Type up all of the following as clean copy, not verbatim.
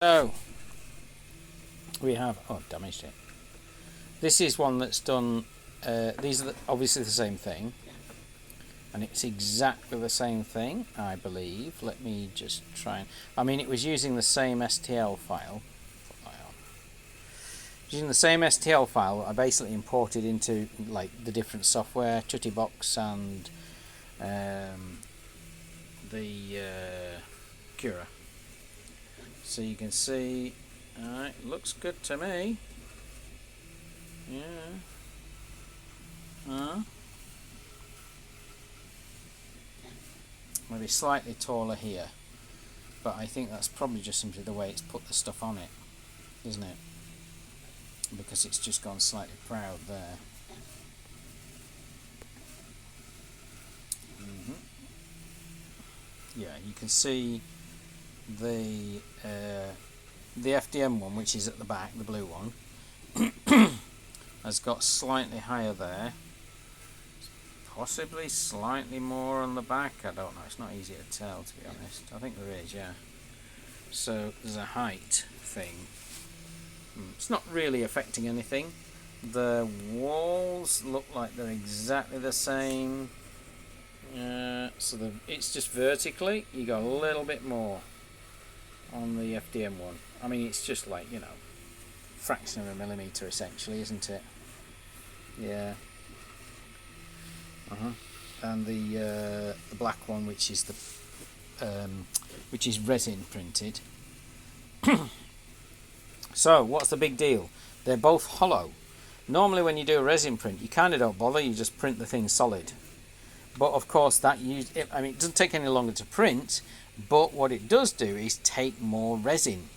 So we have, oh, damaged it. This is one that's done, these are obviously the same thing, and it's exactly the same thing, I believe. Let me just try and, I mean, it was using the same STL file. Using the same STL file, I basically imported into like the different software, Chuttybox and the Cura. So you can see, alright, looks good to me. Yeah. Maybe slightly taller here, but I think that's probably just simply the way it's put the stuff on it, isn't it? Because it's just gone slightly proud there. Yeah, you can see the FDM one, which is at the back, the blue one, has got slightly higher there, possibly slightly more on the back. I don't know, it's not easy to tell, to be honest. I think there is, yeah. So there's a height thing. It's not really affecting anything. The walls look like they're exactly the same. So it's just vertically, you got a little bit more on the FDM one. I mean, it's just like, you know, fraction of a millimetre essentially, isn't it? Yeah. And the black one, which is resin printed. So what's the big deal? They're both hollow. Normally when you do a resin print, you kind of don't bother, you just print the thing solid. But of course it doesn't take any longer to print, but what it does do is take more resin,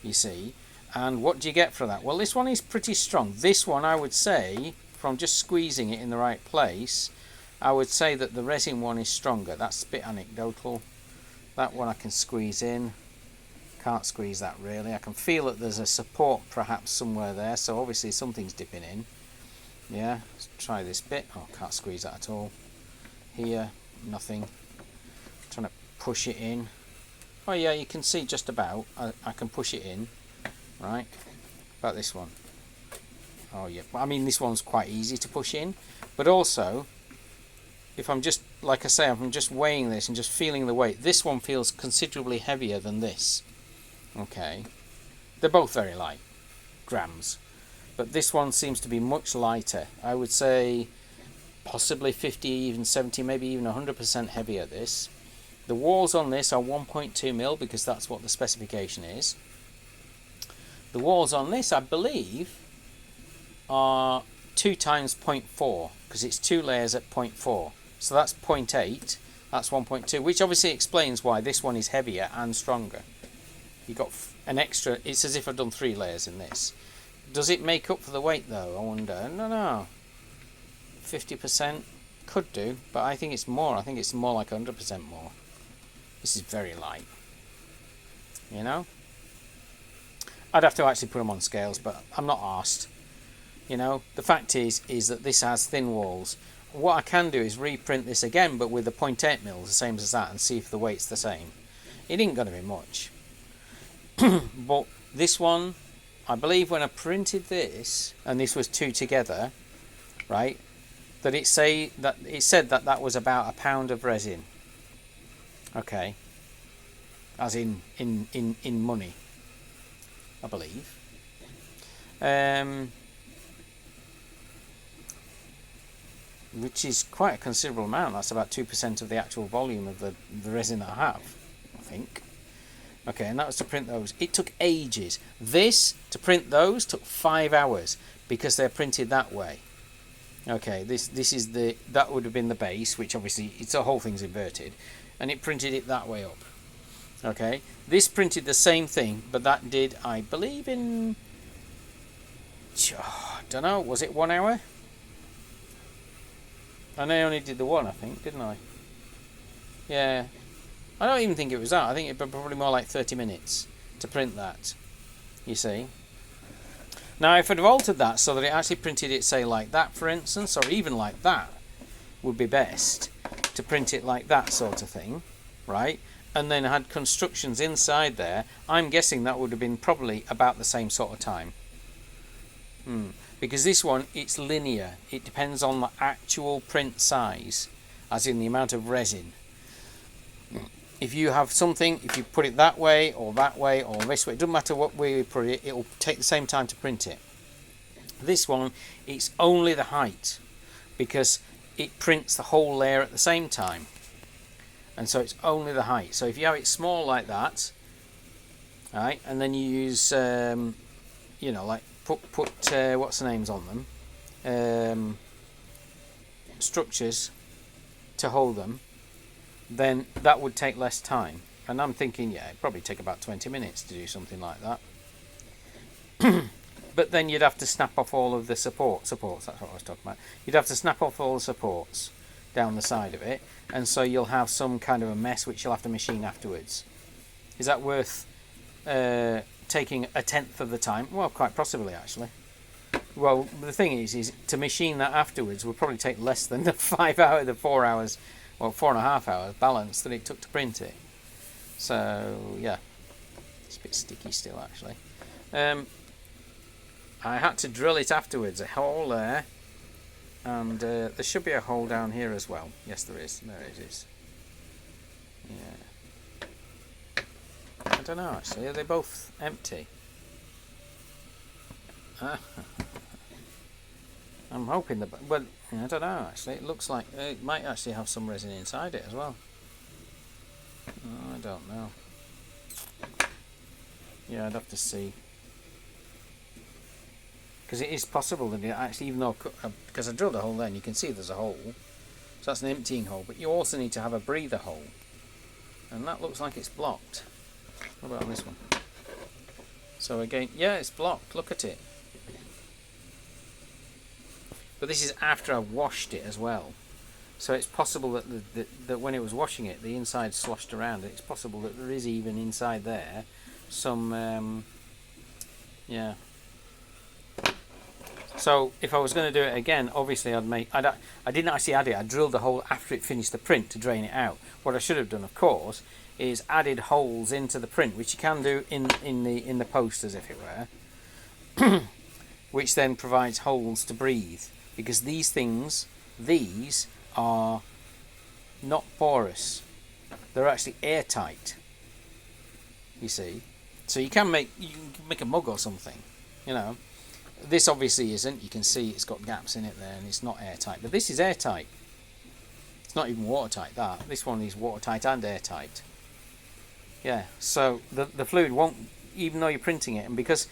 you see. And what do you get for that? Well, this one is pretty strong. This one, I would say, from just squeezing it in the right place, I would say that the resin one is stronger. That's a bit anecdotal. That one I can squeeze in. Can't squeeze that really. I can feel that there's a support perhaps somewhere there, so obviously something's dipping in. Yeah, let's try this bit. Oh, can't squeeze that at all. Here, nothing. Trying to push it in. Oh yeah, you can see just about. I can push it in. Right, about this one. Oh yeah, I mean this one's quite easy to push in, but also if I'm just, like I say, I'm just weighing this and just feeling the weight, this one feels considerably heavier than this. Okay, they're both very light, grams, but this one seems to be much lighter. I would say possibly 50, even 70, maybe even 100% heavier. This. The walls on this are 1.2 mil because that's what the specification is. The walls on this, I believe, are 2 times 0.4 because it's 2 layers at 0.4. So that's 0.8, that's 1.2, which obviously explains why this one is heavier and stronger. You got an extra, it's as if I've done 3 layers in this. Does it make up for the weight though? I wonder. No. 50% could do, but I think it's more. I think it's more like 100% more. This is very light. You know? I'd have to actually put them on scales, but I'm not arsed. You know, the fact is that this has thin walls. What I can do is reprint this again, but with the 0.8 mils, the same as that, and see if the weight's the same. It ain't going to be much. But this one, I believe when I printed this, and this was 2 together, right, that it said that was about a pound of resin. Okay. As in money, I believe. Which is quite a considerable amount. That's about 2% of the actual volume of the resin that I have, I think. Okay, and that was to print those. It took ages. This, to print those, took 5 hours because they're printed that way. Okay, this is that would have been the base, which obviously the whole thing's inverted, and it printed it that way up. Okay, this printed the same thing, but that did, I believe, in, I don't know, was it 1 hour? And I only did the one, I think, didn't I? Yeah. I don't even think it was that. I think it was probably more like 30 minutes to print that. You see? Now, if I'd have altered that so that it actually printed it, say, like that, for instance, or even like that, would be best to print it like that sort of thing, right? and then had constructions inside there, I'm guessing that would have been probably about the same sort of time. Because this one, it's linear. It depends on the actual print size, as in the amount of resin. If you have something, if you put it that way or this way, it doesn't matter what way you put it, it'll take the same time to print it. This one, it's only the height, because it prints the whole layer at the same time. And so it's only the height. So if you have it small like that, right, and then you use, like put what's the names on them, structures to hold them, then that would take less time. And I'm thinking, yeah, it'd probably take about 20 minutes to do something like that. But then you'd have to snap off all of the supports, that's what I was talking about. You'd have to snap off all the supports down the side of it, and so you'll have some kind of a mess which you'll have to machine afterwards. Is that worth taking a tenth of the time? Well, quite possibly, actually. Well, the thing is to machine that afterwards will probably take less than the 4 hours, or 4.5 hours balance that it took to print it. So, yeah, it's a bit sticky still, actually. I had to drill it afterwards, a hole there, and there should be a hole down here as well. Yes, there is. There it is. Yeah. I don't know, actually. Are they both empty? I'm hoping that... Well, I don't know, actually. It looks like it might actually have some resin inside it as well. Oh, I don't know. Yeah, I'd have to see. Because it is possible that it actually, even though... Because I drilled a hole there and you can see there's a hole. So that's an emptying hole. But you also need to have a breather hole. And that looks like it's blocked. What about on this one? So again, yeah, it's blocked. Look at it. But this is after I washed it as well. So it's possible that when it was washing it, the inside sloshed around. It's possible that there is even inside there some... yeah. So if I was going to do it again, obviously I didn't actually add it. I drilled the hole after it finished the print to drain it out. What I should have done, of course, is added holes into the print, which you can do in the post, as if it were, which then provides holes to breathe, because these are not porous. They're actually airtight. You see, so you can make a mug or something, you know. This obviously isn't. You can see it's got gaps in it there, and it's not airtight. But this is airtight. It's not even watertight. This one is watertight and airtight. Yeah. So the fluid won't, even though you're printing it, and because